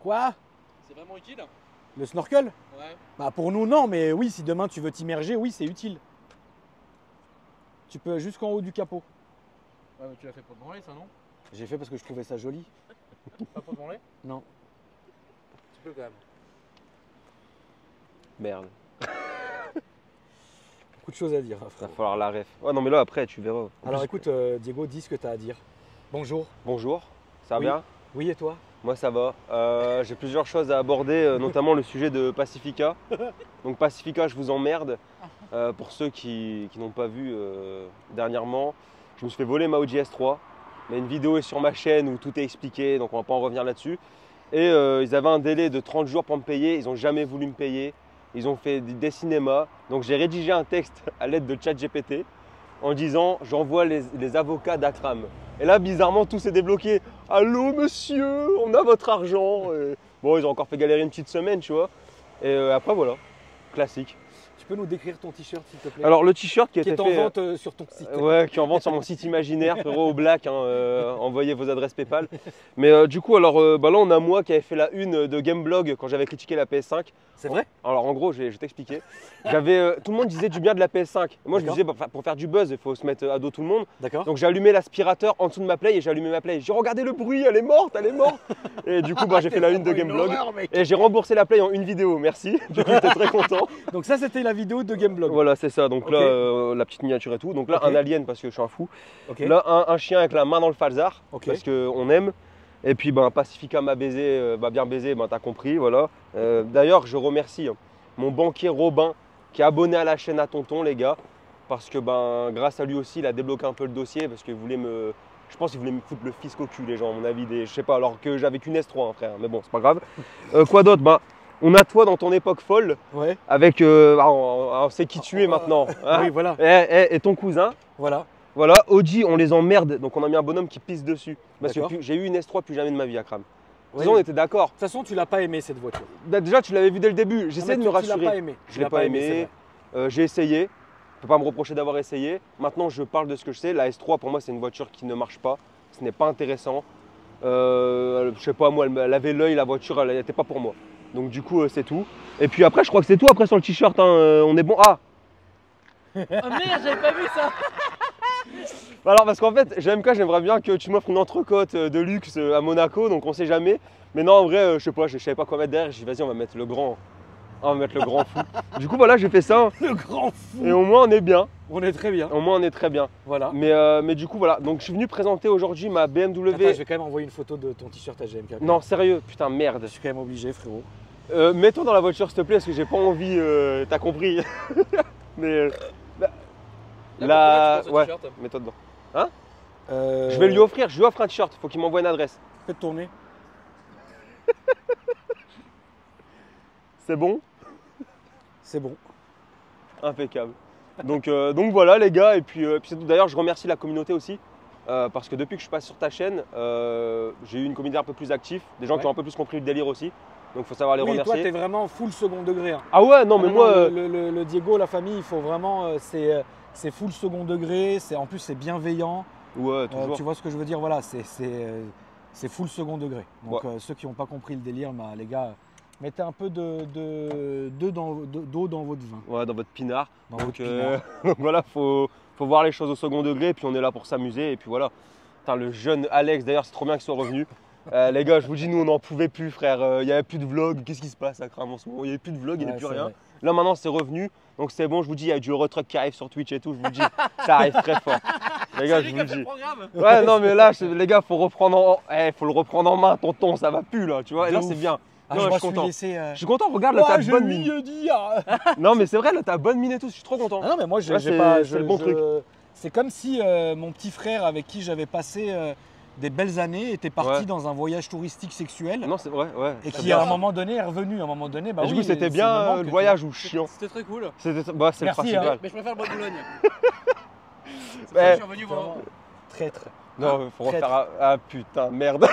Quoi? C'est vraiment utile? Le snorkel? Ouais. Bah pour nous non, mais oui, si demain tu veux t'immerger, oui c'est utile. Tu peux jusqu'en haut du capot. Ouais, mais tu l'as fait pour te branler, ça, non? J'ai fait parce que je trouvais ça joli. Pas pour te branler? Non. Tu peux quand même. Merde. Beaucoup de choses à dire, Va frère. falloir la ref. Ouais, non, mais là, après, tu verras. En Alors plus, écoute, Diego, dis ce que tu as à dire. Bonjour. bonjour, ça va Oui. bien? Oui, et toi? Moi, ça va. J'ai plusieurs choses à aborder, notamment le sujet de Pacifica. Donc, Pacifica, je vous emmerde. Pour ceux qui n'ont pas vu dernièrement, je me suis fait voler ma OG S3. Mais une vidéo est sur ma chaîne où tout est expliqué, donc on va pas en revenir là-dessus. Et ils avaient un délai de 30 jours pour me payer. Ils n'ont jamais voulu me payer. Ils ont fait des cinémas. Donc j'ai rédigé un texte à l'aide de ChatGPT en disant j'envoie les avocats d'Akram. Et là, bizarrement, tout s'est débloqué. Allô, monsieur, on a votre argent. Et bon, ils ont encore fait galérer une petite semaine, tu vois. Et après, voilà, classique. Tu peux nous décrire ton t-shirt, s'il te plaît? Alors, le t-shirt qui a qui été est en fait. vente sur ton site. Ouais, qui est en vente sur mon site imaginaire, frérot, au black, hein, envoyez vos adresses PayPal. Mais du coup, alors là, on a moi qui avait fait la une de Gameblog quand j'avais critiqué la PS5. C'est vrai? Alors en gros, je vais t'expliquer. Tout le monde disait du bien de la PS5. Et moi, je me disais, pour faire du buzz, il faut se mettre à dos tout le monde. D'accord. Donc j'ai allumé l'aspirateur en dessous de ma Play et j'ai allumé ma Play. J'ai regardé le bruit, elle est morte, elle est morte. Et du coup, j'ai fait la une de Gameblog. Et j'ai remboursé la Play en une vidéo, merci. Du coup, j'étais très content. Donc ça, c'était la vidéo de Gameblog. Voilà, c'est ça. Donc Ok. là, la petite miniature et tout. Donc là, Ok. un alien parce que je suis un fou. Ok. Là, un chien avec la main dans le falzar Ok. parce qu'on aime. Et puis, Pacifica m'a baisé, m'a bien baisé, t'as compris, voilà. D'ailleurs, je remercie mon banquier Robin qui est abonné à la chaîne à Tonton, les gars. Parce que grâce à lui aussi, il a débloqué un peu le dossier parce qu'il voulait me. Je pense qu'il voulait me foutre le fisc au cul, les gens, à mon avis. Je sais pas, alors que j'avais qu'une S3, hein, frère. Mais bon, c'est pas grave. Quoi d'autre? On a toi dans ton époque folle Ouais. avec. On sait qui tu es maintenant. Hein. Oui, voilà. Et ton cousin. Voilà. Voilà, Audi, on les emmerde. Donc on a mis un bonhomme qui pisse dessus. Parce que D'accord. j'ai eu une S3 plus jamais de ma vie, Akram. De toute Oui. façon, on était d'accord. De toute façon, tu l'as pas aimé cette voiture. Déjà, tu l'avais vu dès le début. Non, J'essaie mais de me Tu l'as rassurer. pas aimé. Je Tu l'ai l'as pas c'est aimé. vrai. J'ai essayé. Je ne peux pas me reprocher d'avoir essayé. Maintenant, je parle de ce que je sais. La S3, pour moi, c'est une voiture qui ne marche pas. Ce n'est pas intéressant. Je sais pas, moi, elle avait l'œil, la voiture, elle n'était pas pour moi. Donc, du coup, c'est tout. Et puis après, je crois que c'est tout. Après, sur le t-shirt, hein, on est bon. Ah! Oh merde, j'avais pas vu ça! Alors, parce qu'en fait, GMK, j'aimerais bien que tu m'offres une entrecôte de luxe à Monaco. Donc, on sait jamais. Mais non, en vrai, je sais pas, je savais pas quoi mettre derrière. J'ai dit, vas-y, on va mettre le grand. On va mettre le grand fou. Du coup, voilà, j'ai fait ça. Le grand fou. Et au moins, on est bien. On est très bien. Au moins, on est très bien. Voilà. Mais du coup, voilà. Donc, je suis venu présenter aujourd'hui ma BMW. Attends, je vais quand même envoyer une photo de ton t-shirt à GMK. Non, sérieux, putain, merde. Je suis quand même obligé, frérot. Mets-toi dans la voiture, s'il te plaît, parce que j'ai pas envie. T'as compris. Mais. Là, pourquoi tu prends ce Ouais, t-shirt? mets-toi dedans. Je vais lui offrir, je lui offre un t-shirt. Faut qu'il m'envoie une adresse. Fais tourner. C'est bon? C'est bon. Impeccable. Donc voilà les gars, et puis c'est tout. D'ailleurs je remercie la communauté aussi, parce que depuis que je passe sur ta chaîne, j'ai eu une communauté un peu plus active, des gens Ouais. qui ont un peu plus compris le délire aussi, donc il faut savoir les Oui, toi, remercier. t'es vraiment full second degré. Hein. Ah ouais, non mais moi, le Diego, la famille, il faut vraiment. C'est full second degré. En plus, c'est bienveillant. ouais, toujours. Tu vois ce que je veux dire? Voilà, c'est full second degré. Donc, ceux qui n'ont pas compris le délire, les gars, mettez un peu d'eau dans votre vin. Ouais, dans votre pinard. Dans votre Donc, pinard. donc voilà, faut voir les choses au second degré, et puis on est là pour s'amuser, et puis voilà. Putain, le jeune Alex, d'ailleurs c'est trop bien qu'il soit revenu. Les gars, je vous dis, nous on n'en pouvait plus, frère. Il n'y avait plus de vlog. Qu'est-ce qui se passe à Kram en ce moment? Il n'y avait plus de vlog, il n'y avait plus c'est rien. vrai. Là maintenant c'est revenu, donc c'est bon, je vous dis, il y a du Eurotruck qui arrive sur Twitch et tout, je vous dis, ça arrive très fort. Les gars, C'est je lui vous qui a fait le le dis. programme! Ouais, non mais là, les gars, faut le reprendre en main, tonton, ça va plus là, tu vois. Et là De c'est ouf. bien. Ah, Non, je je me suis suis content. laissé. Je suis content, regarde là, t'as bonne mine. dire. Non mais c'est vrai, là t'as bonne mine et tout, je suis trop content. Ah non, mais moi, j'ai Ouais, c'est- pas. c'est le bon truc. C'est comme si mon petit frère, avec qui j'avais passé des belles années, était parti Ouais. dans un voyage touristique sexuel. Non, c'est vrai, ouais. Et c'est qui bien. à un moment donné est revenu. À un moment donné, bah Et du oui, coup, c'était c'est bien me manque, le tu voyage ou chiant? C'était très cool. C'est le Merci, principal. hein. Mais je préfère le bois de Boulogne. C'est pour ça Ouais. que je suis revenu voir. vois. Traître. Non, faut Traître. refaire. Ah putain, merde.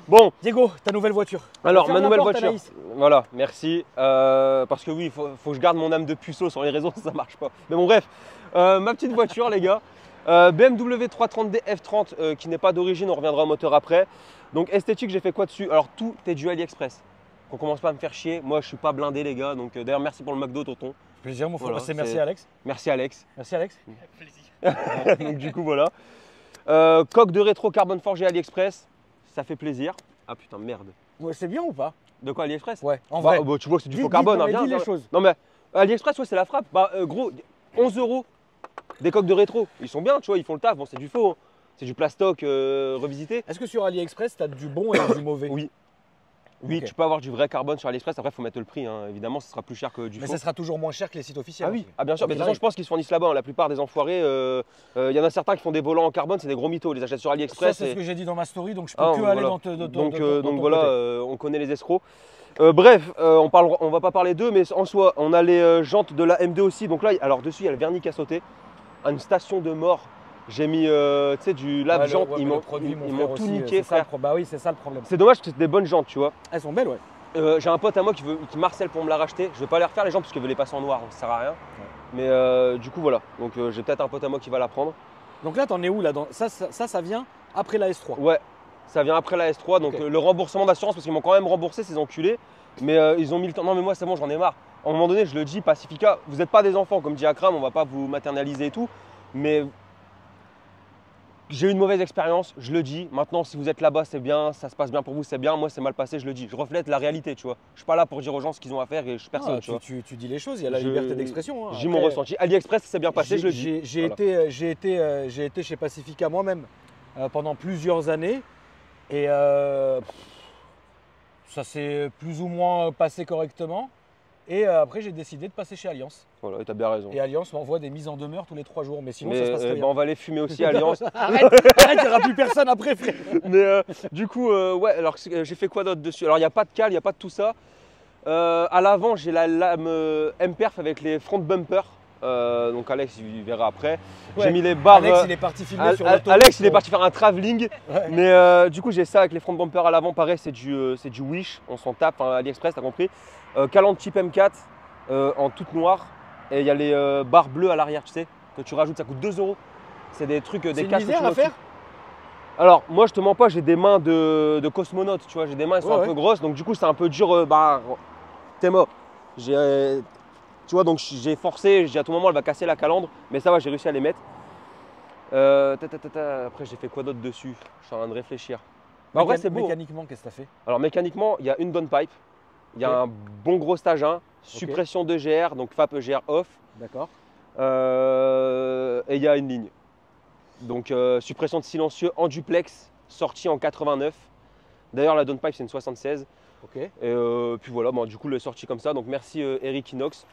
Bon, Diego, ta nouvelle voiture. alors Ferme ma la nouvelle porte, voiture. Anaïs. Voilà, merci. Parce que oui, il faut que je garde mon âme de puceau sur les réseaux, ça marche pas. Mais bon, bref, ma petite voiture, les gars. BMW 330D F30 qui n'est pas d'origine, on reviendra au moteur après. Donc esthétique, j'ai fait quoi dessus? Alors tout est du AliExpress. Qu'on commence pas à me faire chier. Moi, je suis pas blindé, les gars. Donc d'ailleurs, merci pour le McDo, tonton. Plaisir, mon frère. Voilà, C'est merci c'est- Alex. Merci Alex. Merci Alex. Plaisir. Donc du coup, voilà. Coque de rétro carbone forgé AliExpress. Ça fait plaisir. Ah putain, merde. Ouais, c'est bien ou pas? De quoi AliExpress? Ouais, en Bah, vrai. bah, tu vois que c'est du Dis- faux dis- carbone. non, hein, mais viens, dis les viens. choses. Non mais AliExpress, ouais, c'est la frappe. Bah gros, 11 €. Des coques de rétro. Ils sont bien, tu vois, ils font le taf. Bon, c'est du faux. Hein. C'est du plastoc revisité. Est-ce que sur AliExpress, tu as du bon et du mauvais? Oui. Oui, Ok. tu peux avoir du vrai carbone sur AliExpress. Après, il faut mettre le prix. Hein. Évidemment, ce sera plus cher que du Mais faux. ça sera toujours moins cher que les sites officiels. Ah oui, ah, bien sûr. Ok, Mais de toute façon, je pense qu'ils se fournissent là-bas. Hein. La plupart des enfoirés, il y en a certains qui font des volants en carbone, c'est des gros mythos. Ils les achètent sur Ça, AliExpress. c'est et- ce que j'ai dit dans ma story, donc je peux Ah, que voilà. aller dans, dans Donc, ton voilà, côté. on connaît les escrocs. Bref, on va pas parler d'eux, mais en soi, on a les jantes de la M2 aussi. Donc là, alors dessus, il y a le vernis qui a sauté. Une station de mort. J'ai mis tu sais, du lave-jante. Ouais, Ils mais m'ont le produit, mon ils frère m'ont tout aussi, niqué, c'est ça frère. Bah oui, c'est ça le problème. C'est dommage que c'est des bonnes jantes, tu vois. Elles sont belles, ouais. J'ai un pote à moi qui marcelle pour me la racheter. Je vais pas les refaire les jantes parce qu'il veut les passer en noir, donc ça sert à rien. Mais du coup, voilà. Donc j'ai peut-être un pote à moi qui va la prendre. Donc là, t'en es où là ça vient après la S3. Ouais, ça vient après la S3. Donc Ok. le remboursement d'assurance, parce qu'ils m'ont quand même remboursé, ces enculés. Mais ils ont mis le temps. Non, mais moi, c'est bon, j'en ai marre. À un moment donné, je le dis, Pacifica, vous n'êtes pas des enfants, comme dit Akram, on va pas vous maternaliser et tout. Mais j'ai eu une mauvaise expérience, je le dis. Maintenant, si vous êtes là-bas, c'est bien, ça se passe bien pour vous, c'est bien. Moi, c'est mal passé, je le dis. Je reflète la réalité, tu vois. Je suis pas là pour dire aux gens ce qu'ils ont à faire et je suis personne, Ah, tu vois. tu dis les choses, il y a la Je- liberté d'expression. Hein. J'ai mon Après, ressenti. AliExpress, c'est bien passé, je le dis. J'ai Voilà. j'ai été chez Pacifica moi-même pendant plusieurs années et ça s'est plus ou moins passé correctement. Et après, j'ai décidé de passer chez Alliance. Voilà, et t'as bien raison. Et Alliance m'envoie des mises en demeure tous les 3 jours. Mais sinon, Mais ça se passe très bien. on va les fumer aussi, Alliance. Arrête, il n'y aura plus personne après, frère. Mais du coup, ouais, alors j'ai fait quoi d'autre dessus? Alors, il n'y a pas de cale, il n'y a pas de tout ça. À l'avant, j'ai la lame M-Perf avec les front bumpers. Donc, Alex, il verra après. Ouais. J'ai mis les barres. Alex, il est parti filmer sur l'autoroute. Alex, il est parti faire un travelling. Ouais. Mais du coup, j'ai ça avec les front bumpers à l'avant. Pareil, c'est du Wish. On s'en tape, hein, AliExpress, t'as compris. Calandre type M4 en toute noire. Et il y a les barres bleues à l'arrière, tu sais, que tu rajoutes. Ça coûte 2 €. C'est des trucs, C'est des une casques. que misère tu à mets faire. au-dessus. Alors, moi, je te mens pas, j'ai des mains de cosmonaute, tu vois. J'ai des mains, elles sont Ouais, un ouais. peu grosses. Donc, du coup, c'est un peu dur. T'es mort. Tu vois, donc j'ai forcé. J'ai dit à tout moment, elle va casser la calandre. Mais ça va, j'ai réussi à les mettre. Après, j'ai fait quoi d'autre dessus? Je suis en train de réfléchir. Bah, en vrai, c'est beau. Mécaniquement, qu'est-ce que t'as fait? Alors, mécaniquement, il y a une bonne pipe. Il y a Ok. un bon gros stage 1. Suppression de GR, donc FAP EGR off. D'accord. Et il y a une ligne. Donc, suppression de silencieux en duplex, sortie en 89. D'ailleurs, la downpipe, c'est une 76. Ok. Et puis voilà, bon, du coup, elle est sortie comme ça. Donc, merci Eric Inox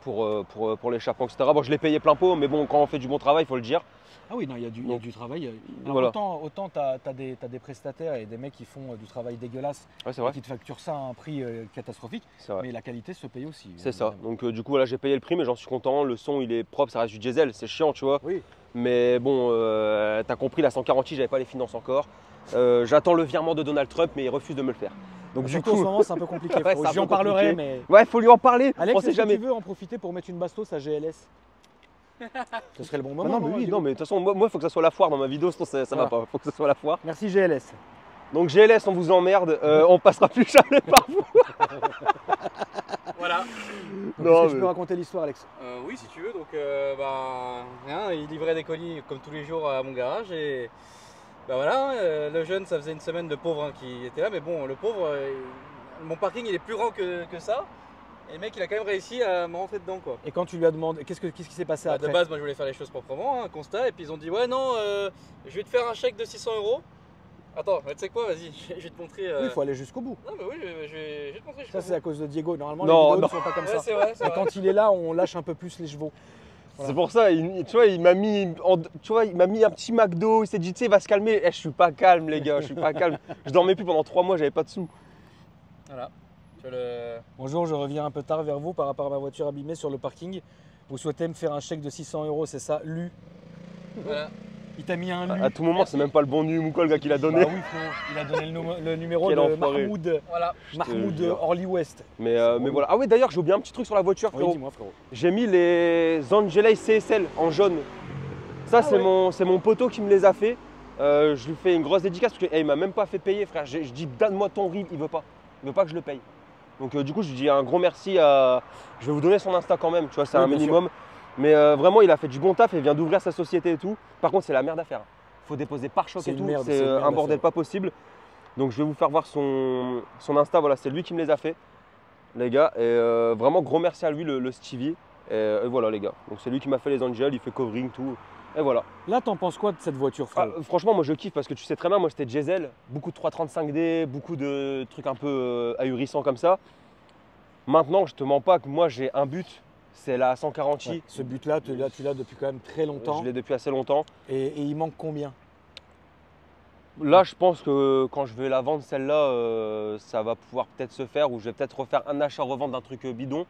pour l'échappement, etc. Bon, je l'ai payé plein pot, mais bon, quand on fait du bon travail, il faut le dire. Ah oui, non, il y a du travail. Alors, Voilà. autant tu as des prestataires et des mecs qui font du travail dégueulasse Ouais, c'est et vrai. qui te facturent ça à un prix catastrophique, C'est vrai. mais la qualité se paye aussi. C'est ça. évidemment. Donc, du coup, voilà, j'ai payé le prix, mais j'en suis content. Le son, il est propre, ça reste du diesel. C'est chiant, tu vois. Oui. Mais bon, t'as compris, la 140i, j'avais pas les finances encore. J'attends le virement de Donald Trump, mais il refuse de me le faire. Donc, du Surtout en coup, ce moment, c'est un peu compliqué. Ouais, c'est un J'en peu parlerai, compliqué. mais. ouais, il faut lui en parler. Alex, on sait est-ce que jamais. tu veux en profiter pour mettre une bastos à GLS? Ce serait le bon moment. Ah non, mais oui, non, mais de toute façon, moi, il faut que ça soit la foire dans ma vidéo, sinon ça va Voilà. pas. Il faut que ça soit la foire. Merci GLS. Donc, GLS, on vous emmerde. On passera plus jamais par vous. Voilà. Donc, Non, Est-ce que tu mais- peux raconter l'histoire, Alex? Oui, si tu veux. Donc, rien, il livrait des colis comme tous les jours à mon garage. Et voilà, le jeune, ça faisait une semaine de pauvre qui était là. Mais bon, le pauvre, mon parking, il est plus grand que ça. Et le mec, il a quand même réussi à me rentrer dedans, quoi. Et quand tu lui as demandé, qu'est-ce qui s'est passé Bah, après? de base, moi je voulais faire les choses proprement, un constat, et puis ils ont dit ouais non, je vais te faire un chèque de 600 €. Attends, tu sais quoi, vas-y, je vais te montrer. Oui, il faut aller jusqu'au bout. Non mais oui, je vais te montrer. Ça, c'est à cause de Diego. Normalement, Non, les vidéos non. ne sont pas comme Ouais, ça. c'est vrai, c'est Et vrai. quand il est là, on lâche un peu plus les chevaux. Voilà. C'est pour ça, tu vois, il m'a mis, tu vois, il m'a mis un petit McDo. Il s'est dit, tu sais, il va se calmer. Je suis pas calme, les gars, je suis pas calme. Je dormais plus pendant 3 mois, j'avais pas de sous. Voilà. Tu vois le... Bonjour, je reviens un peu tard vers vous par rapport à ma voiture abîmée sur le parking. Vous souhaitez me faire un chèque de 600 €, c'est ça? Lu. Voilà. Il t'a mis un lu. À tout moment, c'est même pas le bon numéro ou quoi, le gars qui l'a Bah donné. oui, frérot. Il a donné le numéro Quel de enfoiré. Mahmoud, te jure. Orly West. Mais relou. voilà. Ah oui, d'ailleurs, j'ai oublié un petit truc sur la voiture, Oui, frérot. dis-moi, frérot. J'ai mis les Angelay CSL en jaune. Ça, Ah c'est ouais. mon poteau qui me les a fait. Je lui fais une grosse dédicace parce qu'il m'a même pas fait payer, frère. Je dis donne-moi ton RIB, il veut pas. Il veut pas que je le paye. Donc du coup, je lui dis un gros merci à. Je vais vous donner son Insta quand même, tu vois, c'est un minimum. Mais vraiment, il a fait du bon taf et vient d'ouvrir sa société et tout. Par contre, c'est la merde à faire. Il faut déposer pare-choc et tout. C'est un bordel pas possible. Donc je vais vous faire voir son Insta. Voilà, c'est lui qui me les a fait, les gars. Et vraiment, gros merci à lui, le Stevie. Et voilà, les gars. Donc c'est lui qui m'a fait les Angels, il fait covering, tout. Et voilà. Là, t'en penses quoi de cette voiture, frère? Franchement, moi je kiffe parce que tu sais très bien, moi j'étais diesel, beaucoup de 335D, beaucoup de trucs un peu ahurissants comme ça. Maintenant, je te mens pas que moi j'ai un but, c'est la 140i. Ouais, ce but-là, tu l'as depuis quand même très longtemps. Je l'ai depuis assez longtemps. Et il manque combien? Là, je pense que quand je vais la vendre, celle-là, ça va pouvoir peut-être se faire ou je vais peut-être refaire un achat-revente d'un truc bidon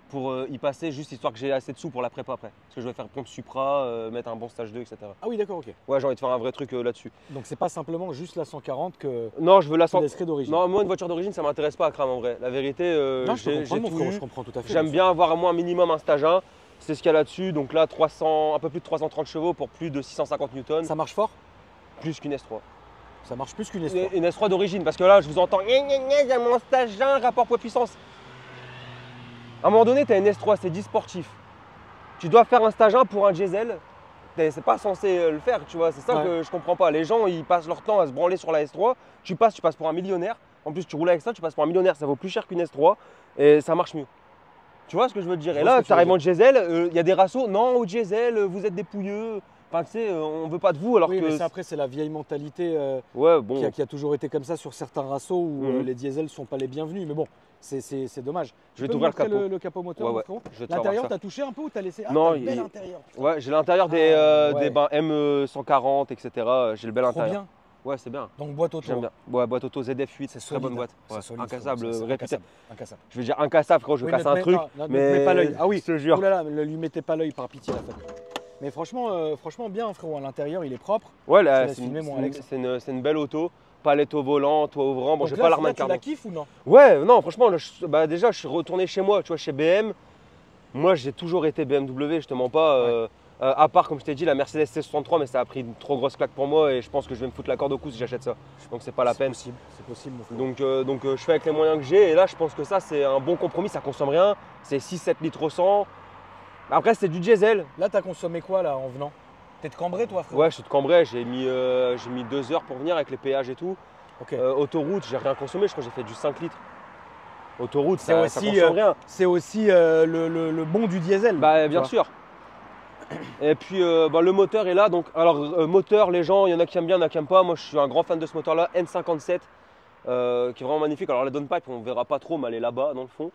pour y passer, juste histoire que j'ai assez de sous pour la prépa après. Parce que je vais faire pompe Supra, mettre un bon stage 2, etc. Ah oui, d'accord, ok. Ouais, j'ai envie de faire un vrai truc là-dessus. Donc c'est pas simplement juste la 140 que non, je veux la 100 d'origine. Non, moi une voiture d'origine, ça m'intéresse pas à crame en vrai. La vérité, non, je comprends tout à fait. J'aime bien avoir moi un minimum un stage 1. C'est ce qu'il y a là-dessus. Donc là, un peu plus de 330 chevaux pour plus de 650 newtons. Ça marche fort? Plus qu'une S3. Ça marche plus qu'une S3. Une S3 d'origine, parce que là, je vous entends, j'ai mon stage 1, rapport poids-puissance. À un moment donné, tu as une S3, c'est 10 sportif. Tu dois faire un stage 1 pour un diesel. C'est pas censé le faire, tu vois. C'est ça que je comprends pas. Les gens, ils passent leur temps à se branler sur la S3. Tu passes pour un millionnaire. En plus, tu roules avec ça, tu passes pour un millionnaire. Ça vaut plus cher qu'une S3 et ça marche mieux. Tu vois ce que je veux te dire? Et là, tu arrives en diesel, il y a des rassos. Non, au diesel, vous êtes des pouilleux. Enfin, tu sais, on veut pas de vous alors oui, que. Mais après, c'est la vieille mentalité qui a toujours été comme ça sur certains rassos où les diesels sont pas les bienvenus. Mais bon, c'est dommage. Je vais t'ouvrir le capot moteur. Ouais. L'intérieur, t'as touché un peu ou t'as laissé? Non, bel intérieur. Ouais, j'ai l'intérieur des bains M140, etc. J'ai le bel intérieur. Bien. Ouais, c'est bien. Donc boîte auto. J'aime bien. Ouais, boîte auto ZF8, c'est très bonne boîte. Ouais. Solide, incassable, incassable. Je vais dire incassable quand je casse un truc. Mais pas l'œil. Ah oui, je te jure. Oh là là, ne lui mettez pas l'œil par pitié la fête. Mais franchement bien frérot, à l'intérieur il est propre. Ouais, c'est une belle auto. Palette au volant, toit ouvrant. Bon, j'ai pas l'arme tu la kiffes ou non? Ouais, non, franchement, déjà je suis retourné chez moi, tu vois, chez BM. Moi j'ai toujours été BMW, je te mens pas. À part, comme je t'ai dit, la Mercedes C63, mais ça a pris une trop grosse claque pour moi et je pense que je vais me foutre la corde au cou si j'achète ça. Donc c'est pas la peine. C'est possible. Donc je fais avec les moyens que j'ai et là je pense que ça c'est un bon compromis, ça consomme rien, c'est 6-7 litres au 100. Après c'est du diesel. Là t'as consommé quoi là en venant? T'es de Cambrai toi frère? Ouais, je suis de Cambrai, j'ai mis 2 heures pour venir avec les péages et tout. Okay. Autoroute, j'ai rien consommé, je crois que j'ai fait du 5 litres. Autoroute, ça consomme rien. C'est aussi le bon du diesel. Bah bien sûr. Et puis le moteur est là. Donc, alors moteur, les gens, il y en a qui aiment bien, il y en a qui n'aiment pas. Moi je suis un grand fan de ce moteur là, N57, qui est vraiment magnifique. Alors la downpipe on ne verra pas trop, mais elle est là-bas dans le fond.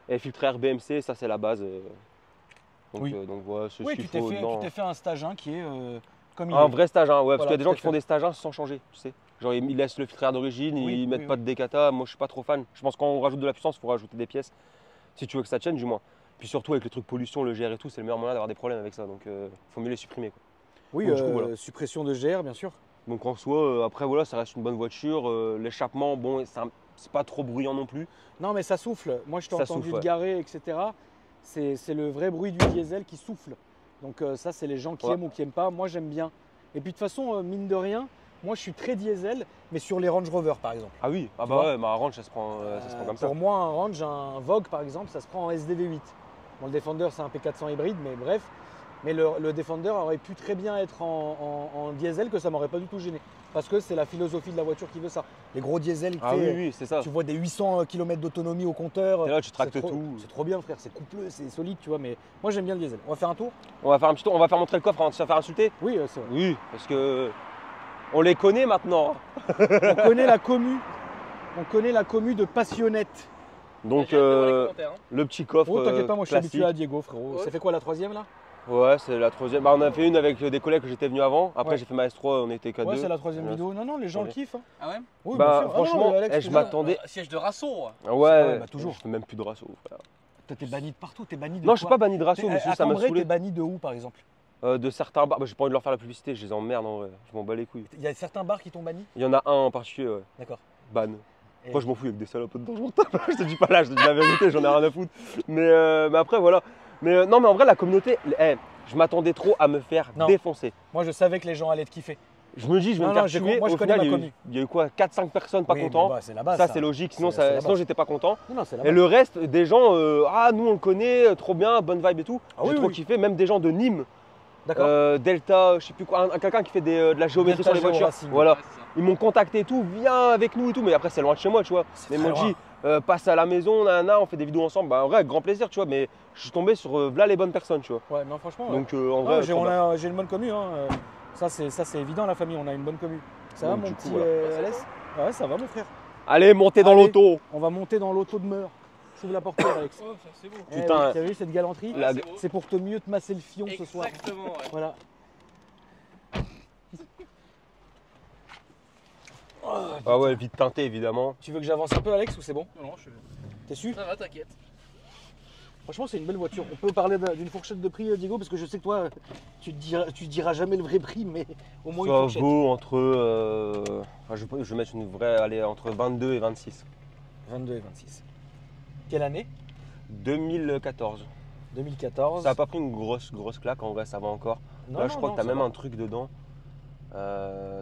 Et filtre air BMC, ça c'est la base. Donc voilà, c'est ce qu'il faut. Tu t'es fait un stage 1 qui est comme il est. Un vrai stage 1, ouais, parce qu'il y a des gens qui font des stages 1 sans changer, tu sais. Genre ils laissent le filtre air d'origine, ils mettent pas de décata. Moi je suis pas trop fan. Je pense que quand on rajoute de la puissance, il faut rajouter des pièces. Si tu veux que ça tienne du moins. Puis surtout avec le truc pollution, le GR et tout, c'est le meilleur moyen d'avoir des problèmes avec ça. Donc il faut mieux les supprimer, quoi. Oui, donc, voilà. Suppression de GR bien sûr. Donc en soi, après voilà, ça reste une bonne voiture. L'échappement, bon, c'est pas trop bruyant non plus. Non mais ça souffle. Moi je t'ai entendu te garer, etc. C'est le vrai bruit du diesel qui souffle. Donc ça c'est les gens qui aiment ou qui n'aiment pas. Moi j'aime bien. Et puis de toute façon, mine de rien, moi je suis très diesel, mais sur les Range Rover par exemple. Ah oui, ah bah ouais, ma Range ça se prend comme ça. Pour moi un Range, un Vogue par exemple, ça se prend en SDV8. Bon, le Defender c'est un P400 hybride, mais bref. Mais le Defender aurait pu très bien être en diesel, que ça m'aurait pas du tout gêné. Parce que c'est la philosophie de la voiture qui veut ça. Les gros diesels, oui, c'est ça. Tu vois des 800 km d'autonomie au compteur. Et là tu tractes tout. C'est trop bien frère, c'est coupleux, c'est solide, tu vois. Mais moi j'aime bien le diesel. On va faire un tour? On va faire un petit tour, on va faire montrer le coffre avant de se faire insulter. Oui, c'est vrai. Oui, parce que on les connaît maintenant. On connaît la commu. On connaît la commu de passionnette. Donc le petit coffre. Oh t'inquiète pas, moi je suis classique. habitué à Diego frérot. Ça fait quoi la troisième là? Ouais, c'est la troisième. Bah, on a fait une avec des collègues que j'étais venu avant. Après, j'ai fait ma S3, on était qu'à deux. Ouais, c'est la troisième vidéo. Non, les gens le kiffent. Hein. Ah ouais? Oui, bah, franchement, je m'attendais. Siège de Rasso. Ouais, bah, toujours. Je fais même plus de Rasso. Toi, t'es banni de partout. T'es banni de. Non, je suis pas banni de Rasso, mais ça m'a saoulé. T'es banni de où par exemple? De certains bars. Bah, j'ai pas envie de leur faire la publicité, je les emmerde en vrai. Je m'en bats les couilles. Il y a certains bars qui t'ont banni? Il y en a un en particulier, ouais. D'accord. Ban. Moi, je m'en fous avec des salopes dedans, je m'en tape. Je te dis pas là, je te dis la vérité, j'en ai rien à foutre. Mais après, voilà. Mais non, mais en vrai, la communauté. Je m'attendais trop à me faire défoncer. Moi, je savais que les gens allaient te kiffer. Je me dis, je vais Non, me faire non, j'ai tuer. com- moi, je Au connais final, ma il y a eu- commu. il y a eu quoi 4-5 personnes pas Oui, mais contents. bah, c'est la base. Ça, c'est logique, sinon, C'est la sinon base. j'étais pas content. Non, c'est la Et base. le reste, des gens, ah, nous on le connaît, trop bien, bonne vibe et tout. Ah J'ai oui, trop oui. kiffé, même des gens de Nîmes, D'accord. Delta, je sais plus quoi, quelqu'un qui fait de la géométrie Delta sur les voitures. Géoracing. Voilà, Ouais, c'est ça. ils m'ont contacté et tout, viens avec nous et tout, mais après c'est loin de chez moi, tu vois. C'est Mais ils très m'ont loin. dit, passe à la maison, nanana, on fait des vidéos ensemble. Bah en vrai, avec grand plaisir, tu vois, mais je suis tombé sur là les bonnes personnes, tu vois. Ouais, non, franchement. Ouais. Donc en Ah, vrai, j'ai trop bien. j'ai une bonne commu. Hein. Ça, c'est évident, la famille. On a une bonne commu. Ça va, Donc, mon du coup, petit voilà. Alès? Ouais, ça va, mon frère. Allez, montez dans Allez. l'auto. On va monter dans l'auto de Meur. J'ouvre la portière, Alex. Oh, ça, c'est beau. Eh Putain. oui, t'as vu cette galanterie? La- c'est beau. C'est pour te mieux te masser le fion ce soir. Exactement, ouais. Voilà. Ah ouais, vite teinté évidemment. Tu veux que j'avance un peu, Alex, ou c'est bon? Non, je... T'es sûr? Ça va, t'inquiète. Franchement, c'est une belle voiture. On peut parler d'une fourchette de prix, Diego, parce que je sais que toi, tu diras jamais le vrai prix, mais au moins une Ça fourchette. vaut entre, je vais mettre une vraie, allez, entre 22 et 26. 22 et 26. Quelle année? 2014. 2014. Ça n'a pas pris une grosse claque, en vrai ça va encore. Non, Là je non, crois non, que tu as ça même va. un truc dedans.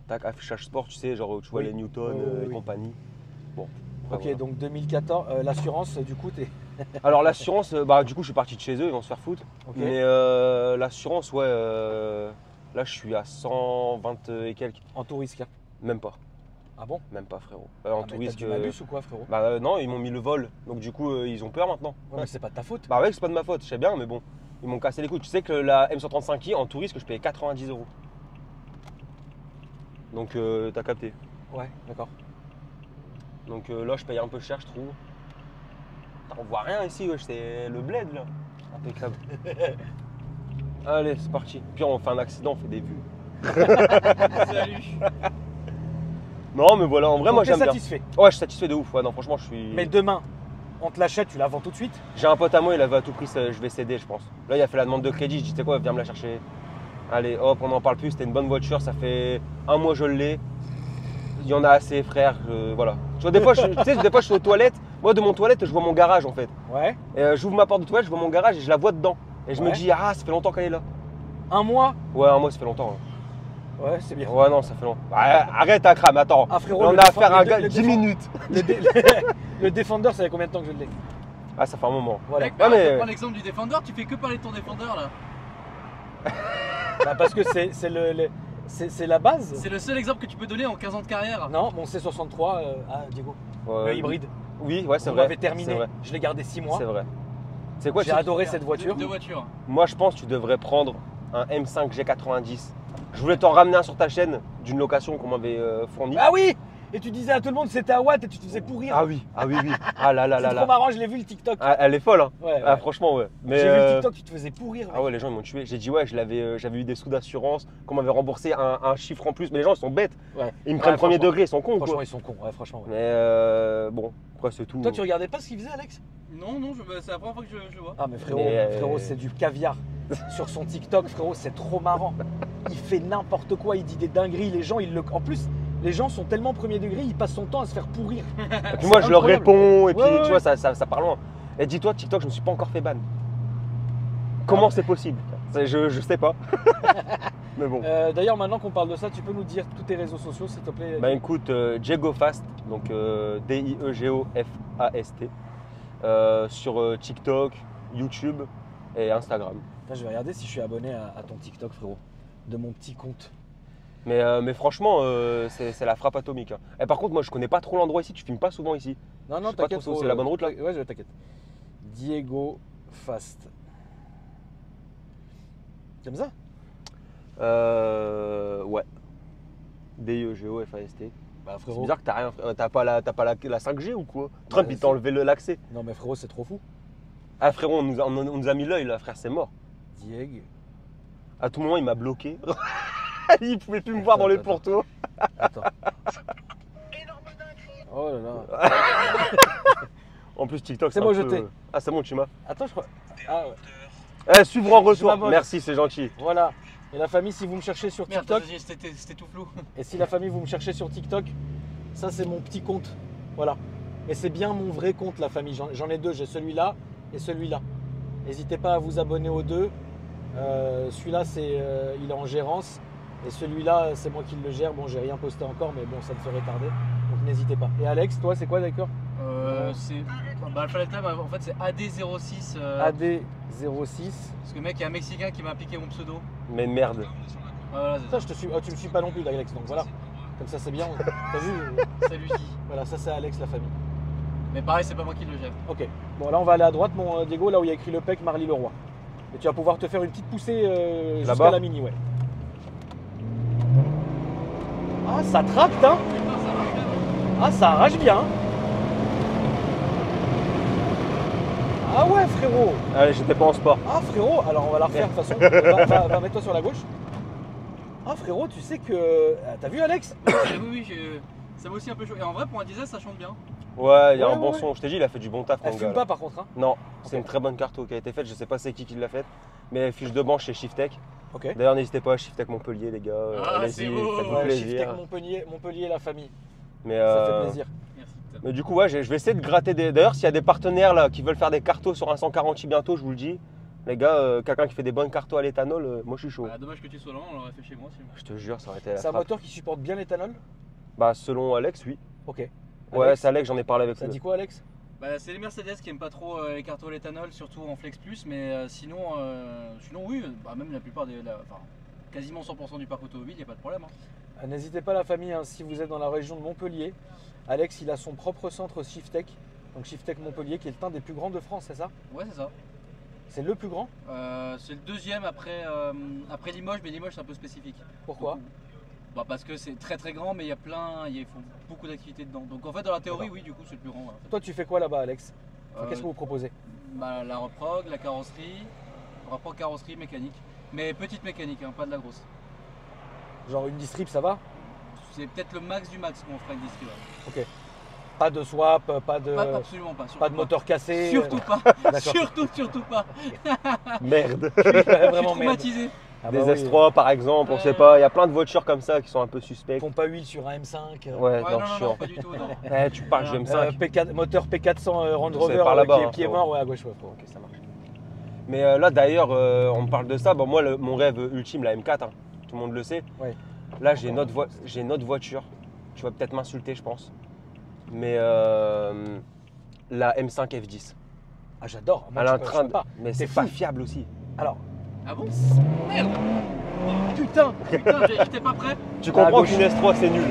Tac, affichage sport, tu sais, genre tu vois Oui. les Newton Oui, oui, et oui. compagnie. Bon. Ok, voilà. donc 2014, l'assurance, du coup, t'es. Alors l'assurance, bah du coup je suis parti de chez eux, ils vont se faire foutre. Ok. Mais l'assurance, ouais, là je suis à 120 et quelques. En tout risque. Hein. Même pas, Ah bon? même pas frérot. En Ah, tout mais t'as risque. du malus ou quoi, frérot? Bah non, ils m'ont mis le vol, donc du coup ils ont peur maintenant. Ouais, mais c'est pas de ta faute. Bah ouais, c'est pas de ma faute, je sais bien, mais bon, ils m'ont cassé les couilles. Tu sais que la M135i en touriste, que je payais 90 €. Donc t'as capté. Ouais, d'accord. Donc là, je paye un peu cher, je trouve. Putain, on voit rien ici, wesh, c'est le bled là. Impeccable. Allez, c'est parti. Puis on fait un accident, on fait des vues. Salut. Non, mais voilà, en vrai, Donc, moi t'es j'aime bien. satisfait. Ouais, je suis satisfait de ouf. Ouais, non, franchement, je suis. Mais demain, on te l'achète, tu la vends tout de suite? J'ai un pote à moi, il avait à tout prix, je vais céder, je pense. Là, il a fait la demande de crédit, je dis, tu sais quoi, viens me la chercher. Allez, hop, on n'en parle plus, c'était une bonne voiture, ça fait un mois je l'ai. Il y en a assez, frère, voilà. Tu vois, des fois, des fois, je suis aux toilettes. Moi, de mon toilette, je vois mon garage en fait. Ouais. Et j'ouvre ma porte de toilette, je vois mon garage et je la vois dedans. Et je me Ouais. dis, ah, ça fait longtemps qu'elle est là. Un mois? Ouais, un mois, ça fait longtemps. Ouais, c'est bien. Ouais, non, ça fait longtemps. Arrête à crame, attends. Ah, frérot, Là, on le a défend- affaire à un le gars dé- le 10 défend- minutes. Le Defender, ça fait combien de temps que je l'ai? Ah, ça fait un moment. Voilà. Mec, Ouais, mais- mais... prends l'exemple du Defender, tu fais que parler de ton Defender là. Bah, parce que c'est la base. C'est le seul exemple que tu peux donner en 15 ans de carrière. Non, mon C63, Diego, Ouais, le hybride. Oui, ouais, c'est Vous vrai. m'avez terminé. C'est vrai. Je l'ai gardé 6 mois. C'est vrai. C'est quoi J'ai adoré cette voiture. Deux voitures. Moi, je pense que tu devrais prendre un M5 G90. Je voulais t'en ramener un sur ta chaîne d'une location qu'on m'avait fournie. Ah oui! Et tu disais à tout le monde c'était à Watt et tu te faisais pourrir. Ah oui, ah oui, oui. Ah là là C'est là trop là. marrant, je l'ai vu le TikTok. Ah, elle est folle, hein. Ouais, Ah, ouais. franchement, ouais. Mais J'ai vu le TikTok, tu te faisais pourrir. ah ouais, les gens ils m'ont tué. J'ai dit ouais, j'avais eu des sous d'assurance, qu'on m'avait remboursé un chiffre en plus. Mais les gens ils sont bêtes. Ouais. Ils me prennent Ouais, premier franchement. degré, ils sont cons Franchement, quoi. ils sont cons. Ouais, franchement. Ouais. Mais bon, après c'est tout. Toi, tu regardais pas ce qu'il faisait, Alex? Non, non, c'est la première fois que je le vois. Ah, mais frérot, Mais, frérot, c'est du caviar. Sur son TikTok, frérot, c'est trop marrant. Il fait n'importe quoi, il dit des dingueries. Les gens, en plus, les gens sont tellement premier degré, ils passent son temps à se faire pourrir. Et puis moi je leur incroyable. réponds et puis Ouais, tu vois ça part loin. Et dis-toi TikTok, je me suis pas encore fait ban. Comment c'est possible? Je sais pas. Mais bon. D'ailleurs, maintenant qu'on parle de ça, tu peux nous dire tous tes réseaux sociaux, s'il te plaît? Bah écoute, DiegoFast, donc DIEGOFAST, sur TikTok, YouTube et Instagram. Putain, je vais regarder si je suis abonné à ton TikTok, frérot. De mon petit compte. Mais franchement, c'est la frappe atomique. Hein. Et par contre, moi je connais pas trop l'endroit ici, tu filmes pas souvent ici. Non, Je non, sais pas t'inquiète. trop, c'est la bonne route, là? Ouais, t'inquiète. Diego Fast. Comme ça? Ouais. DIEGOFAST. Bah, C'est frérot. bizarre que t'as rien, t'as pas la 5G ou quoi? Trump il t'a enlevé l'accès. Non, mais frérot, c'est trop fou. Ah frérot, on nous a mis l'œil là, frère, c'est mort. Diego. À tout moment, il m'a bloqué. Il pouvait plus me voir dans les Attends. pourtours. Attends. Oh là là. En plus, TikTok, C'est un bon, peu- jeté. Ah, c'est bon, tu m'as. Attends, je crois. Ah ouais. Eh, suivre en Je retour. m'abonne. Merci, c'est gentil. Voilà. Et la famille, si vous me cherchez sur Merde, TikTok, c'était tout flou. et si la famille vous me cherchez sur TikTok, ça c'est mon petit compte. Voilà. Et c'est bien mon vrai compte, la famille. J'en ai deux, j'ai celui-là et celui-là. N'hésitez pas à vous abonner aux deux. Celui-là, il est en gérance. Et celui-là, c'est moi qui le gère. Bon, j'ai rien posté encore, mais bon, ça ne saurait tarder. Donc n'hésitez pas. Et Alex, toi, c'est quoi d'accord? C'est Alpha Delta, en fait c'est AD06. AD06. Parce que mec, il y a un Mexicain qui m'a piqué mon pseudo. Mais merde. Voilà, c'est Ça, je te suis. Oh, tu me suis pas non plus, Alex. Donc voilà. Comme ça, c'est bien. T'as vu? C'est lui qui. Voilà, ça, c'est Alex, la famille. Mais pareil, c'est pas moi qui le gère. Ok. Bon, là, on va aller à droite, mon Diego, là où il y a écrit le PEC Marly Leroy. Et tu vas pouvoir te faire une petite poussée jusqu'à Là-bas la mini, ouais. Ah, ça tracte, hein? Ah, ça arrache bien. Ah ouais, frérot. Allez, j'étais pas en sport. Ah, frérot. Alors, on va la refaire de toute façon. Va mettre-toi sur la gauche. Ah, frérot, tu sais que. T'as vu, Alex? Oui, ça va aussi un peu chaud. Et en vrai, pour un diesel, ça chante bien. Ouais, il y a Ouais, un bon ouais. son. Je t'ai dit, il a fait du bon taf, Elle mon fume gars. pas, par contre, hein? Non, c'est Ok. une très bonne carto qui a été faite. Je sais pas c'est qui l'a faite, mais fiche de banque chez Shiftech. Ok. D'ailleurs, n'hésitez pas à Shiftech Montpellier, les gars. Ah, Allez-y, c'est beau. faites-vous Ouais, plaisir. Shiftech Montpellier, la famille. Mais, Ça fait plaisir. Merci. putain. mais du coup, ouais, je vais essayer de gratter des. D'ailleurs, s'il y a des partenaires là qui veulent faire des cartos sur un 140i bientôt, je vous le dis, les gars, quelqu'un qui fait des bonnes cartos à l'éthanol, moi je suis chaud. Bah, dommage que tu sois là, on l'aurait fait chez moi. Je te jure, ça aurait été la C'est un frappe. moteur qui supporte bien l'éthanol? Bah, selon Alex, oui. Ok. Ouais, Alex, c'est Alex, j'en ai parlé avec ça lui. dit quoi, Alex? Bah, c'est les Mercedes qui aiment pas trop les cartos à l'éthanol, surtout en Flex Plus, mais sinon oui, bah, même la plupart enfin, quasiment 100% du parc automobile, il n'y a pas de problème. Hein. N'hésitez pas, la famille, hein, si vous êtes dans la région de Montpellier. Alex, il a son propre centre Shiftech. Donc Shiftech Montpellier, qui est un des plus grands de France, c'est ça? Ouais, c'est ça. C'est le plus grand? C'est le deuxième après Limoges, mais Limoges c'est un peu spécifique. Pourquoi? Bah, parce que c'est très très grand, mais il faut beaucoup d'activités dedans. Donc en fait, dans la théorie, oui, du coup, c'est le plus grand. Ouais. Toi, tu fais quoi là-bas, Alex? Enfin, Euh, qu'est-ce que vous proposez? Bah, la reprog, la carrosserie, mécanique. Mais petite mécanique, hein, pas de la grosse. Genre une distrib, ça va? C'est peut-être le max du max qu'on fera une distri. Ouais. Ok. Pas de swap, pas de, Absolument pas. Surtout pas de moteur cassé. Surtout pas. D'accord. surtout pas. Merde. Je suis Vraiment merde. traumatisé. Ah Des bah oui. S3 par exemple, on sait pas. Il y a plein de voitures comme ça qui sont un peu suspectes. Pompe à huile sur un M5. Ouais, Ouais, non, non, chiant. pas du tout. Non. Eh, tu parles du M5. Moteur P400 Range C'est Rover par là-bas, qui est hein, mort, ouais, à gauche, ouais, frérot. Ok, ça marche. Mais là d'ailleurs, on me parle de ça. Bon, moi, mon rêve ultime, la M4, hein, tout le monde le sait. Ouais. Là, j'ai une autre voiture. Tu vas peut-être m'insulter, je pense. Mais la M5 F10. Ah, j'adore. Moi, Elle est je en peux train de. pas. Mais T'es c'est pas fou. fiable aussi. Alors, Ah bon? Merde. putain. Putain, j'étais pas prêt. Tu À comprends gauche. qu'une S3 c'est nul.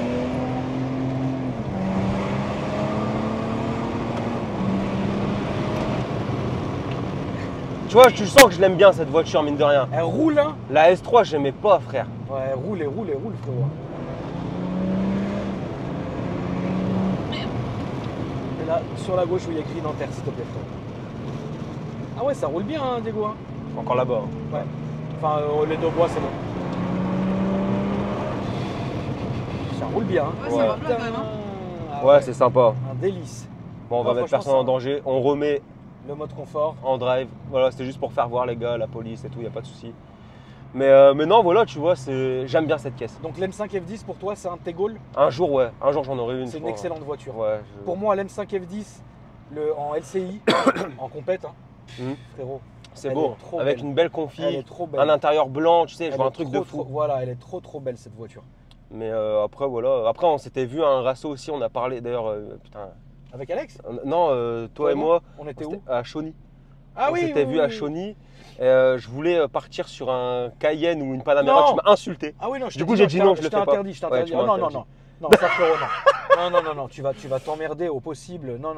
Tu vois, tu sens que je l'aime bien cette voiture, mine de rien. Elle roule, hein? La S3, j'aimais pas, frère. Ouais, elle roule, frérot. Et là, sur la gauche où il y a écrit Nanterre, s'il te plaît, frérot. Ah ouais, ça roule bien, hein, Diego, hein? Encore là-bas. hein. Ouais. Enfin, les deux bois, c'est bon. Ça roule bien, hein? Ouais, ça va bien, quand même, hein. Ah Ouais, c'est sympa. un délice. Bon, on va Ouais, mettre franchement, personne en ça- danger. On remet Le mode confort. en drive. Voilà, c'était juste pour faire voir les gars, la police et tout, y a pas de souci. Mais non, voilà, tu vois, j'aime bien cette caisse. Donc l'M5 F10 pour toi c'est un Tegol, Un jour, ouais, un jour j'en aurai une. c'est je une crois. excellente voiture. Ouais, Pour moi l'M5 F10 en LCI, en compète, hein, Mhm. frérot, c'est elle beau. est trop Avec belle. une belle config, elle est trop belle. un intérieur blanc, tu sais, je Elle vois est un truc trop, de fou. voilà, elle est trop belle cette voiture. Mais après, voilà. Après, on s'était vu à un rasso aussi, on a parlé d'ailleurs, putain. Avec Alex? Non, toi et moi, On était où? c'était à Chauny. Ah on oui, s'était oui, vu à oui. Chauny. Je voulais partir sur un Cayenne ou une Panamera, Non. tu m'as insulté. Ah oui, non, je Du t'ai coup, dit j'ai dit non, je le t'ai fais pas. interdit, je t'ai Ouais, interdit. tu m'as Oh, non, non, interdit. non, ça frérot, non. Non, tu vas t'emmerder au possible. Non.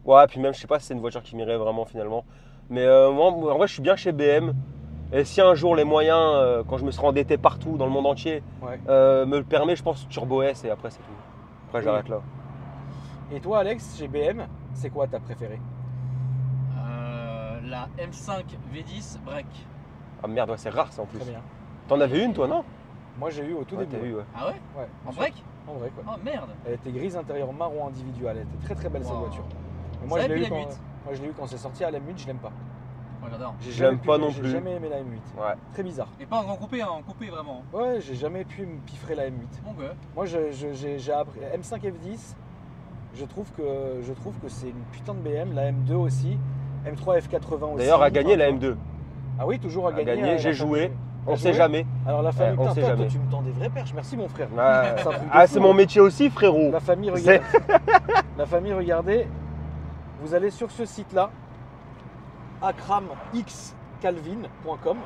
Ouais, puis même, je sais pas si c'est une voiture qui m'irait vraiment finalement. Mais moi, en vrai, je suis bien chez BM. Et si un jour les moyens, quand je me serai endetté partout dans le monde entier, Ouais. me le permet, je pense Turbo S et après c'est tout. Après, Oui. j'arrête là. Et toi Alex, chez BM, c'est quoi ta préférée? La M5 V10 break. Ah merde, ouais, c'est rare ça en plus. Très bien. T'en avais une toi, non? Moi j'ai eu au tout Ouais, début. t'as eu, ouais. Ah ouais? Ouais. En break? En vrai quoi. Oh merde. Elle était grise intérieur marron individuel. Elle était très belle cette Wow. voiture. Mais Ça je et l'ai puis eu la quand, M8. moi je l'ai eu quand c'est sorti à la M8, je l'aime pas. Oh, j'adore. J'ai Je jamais l'aime pu- pas non plus. J'ai jamais aimé la M8. Ouais. Très bizarre. Et pas en grand coupé, hein, en coupé vraiment. Ouais, j'ai jamais pu me piffrer la M8. Bon, bah. Moi j'ai appris M5 F10. Je trouve que c'est une putain de BM. La M2 aussi. M3 F80 aussi. D'ailleurs, a gagné Enfin, la M2. Ah oui, toujours à A gagner. gagné, j'ai joué. On sait jamais. Alors la famille, on sait toi, jamais. tu me tends des vraies perches. Merci mon frère. Ouais. C'est un truc de Ah, fou, c'est mon hein. métier aussi, frérot. La famille, C'est- regardez. La famille, regardez. Vous allez sur ce site-là, akramxcalvin.com.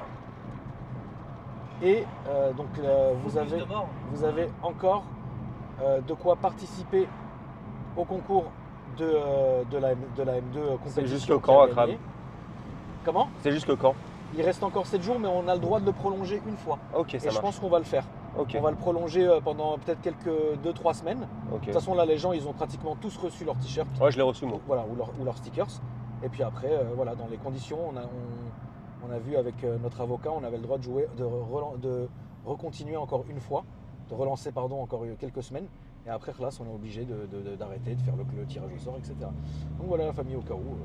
Et donc vous avez encore de quoi participer au concours de la M2 compétition. C'est jusqu'au qui quand, a Akram? gagné. Comment? C'est jusque quand? Il reste encore 7 jours, mais on a le droit de le prolonger une fois. Ok, Et ça je marche. pense qu'on va le faire. Ok, On va le prolonger pendant peut-être quelques 2-3 semaines. De ok. toute façon, là, les gens, ils ont pratiquement tous reçu leur t-shirt. Ouais, je l'ai reçu, moi. Voilà, ou leurs stickers. Et puis après, voilà, dans les conditions, on a vu avec notre avocat, on avait le droit de jouer, de recontinuer encore une fois, de relancer pardon encore quelques semaines. Et après, là, on est obligé d'arrêter, de faire le tirage au sort, etc. Donc voilà la famille au cas où,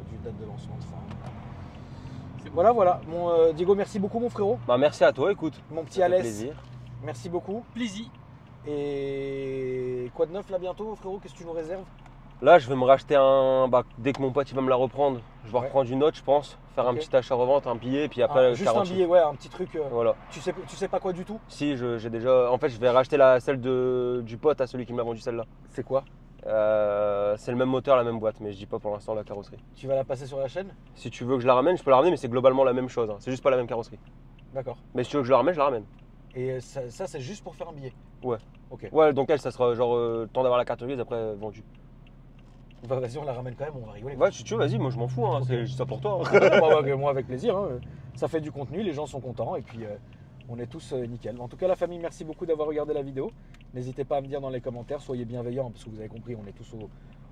du date de lancement de fin. Voilà, voilà. Mon, Diego, merci beaucoup mon frérot. Bah, merci à toi, écoute. Mon petit Ça fait Alès, plaisir. merci beaucoup. Plaisir. Et quoi de neuf là bientôt frérot? Qu'est-ce que tu nous réserves? Là, je vais me racheter un. Bah, dès que mon pote il va me la reprendre, je vais Ouais. reprendre une autre, je pense. Faire un Ok. petit achat-revente, un billet, et puis après, Juste un 48. billet, ouais, un petit truc. Voilà. Tu sais pas quoi du tout? Si, j'ai déjà. En fait, je vais racheter celle du pote à celui qui me l'a vendu celle-là. C'est quoi? C'est le même moteur, la même boîte, mais je dis pas pour l'instant la carrosserie. Tu vas la passer sur la chaîne? Si tu veux que je la ramène, je peux la ramener, mais c'est globalement la même chose. Hein. C'est juste pas la même carrosserie. D'accord. Mais si tu veux que je la ramène, je la ramène. Et ça c'est juste pour faire un billet? Ouais. Ok. Ouais, donc elle, ça sera genre le temps d'avoir la carte grise, après vendue. Bah vas-y, on la ramène quand même, on va rigoler. Ouais, si tu veux, vas-y, moi je m'en fous, hein. Ok. C'est juste ça pour toi. hein. Moi avec plaisir, hein. Ça fait du contenu, les gens sont contents et puis on est tous nickel. En tout cas la famille, merci beaucoup d'avoir regardé la vidéo. N'hésitez pas à me dire dans les commentaires, soyez bienveillants parce que vous avez compris, on est tous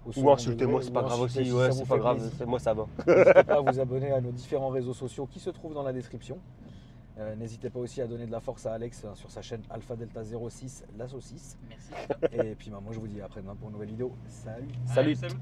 au second Ou insultez-moi, degré. c'est pas Ou grave insultez aussi. si Ouais, ça c'est vous pas fait grave. plaisir. Moi ça va. N'hésitez pas à vous abonner à nos différents réseaux sociaux qui se trouvent dans la description. N'hésitez pas aussi à donner de la force à Alex sur sa chaîne Alpha Delta 06, la saucisse. Merci. Et puis moi je vous dis à après-demain pour une nouvelle vidéo. Salut! Salut. Salut.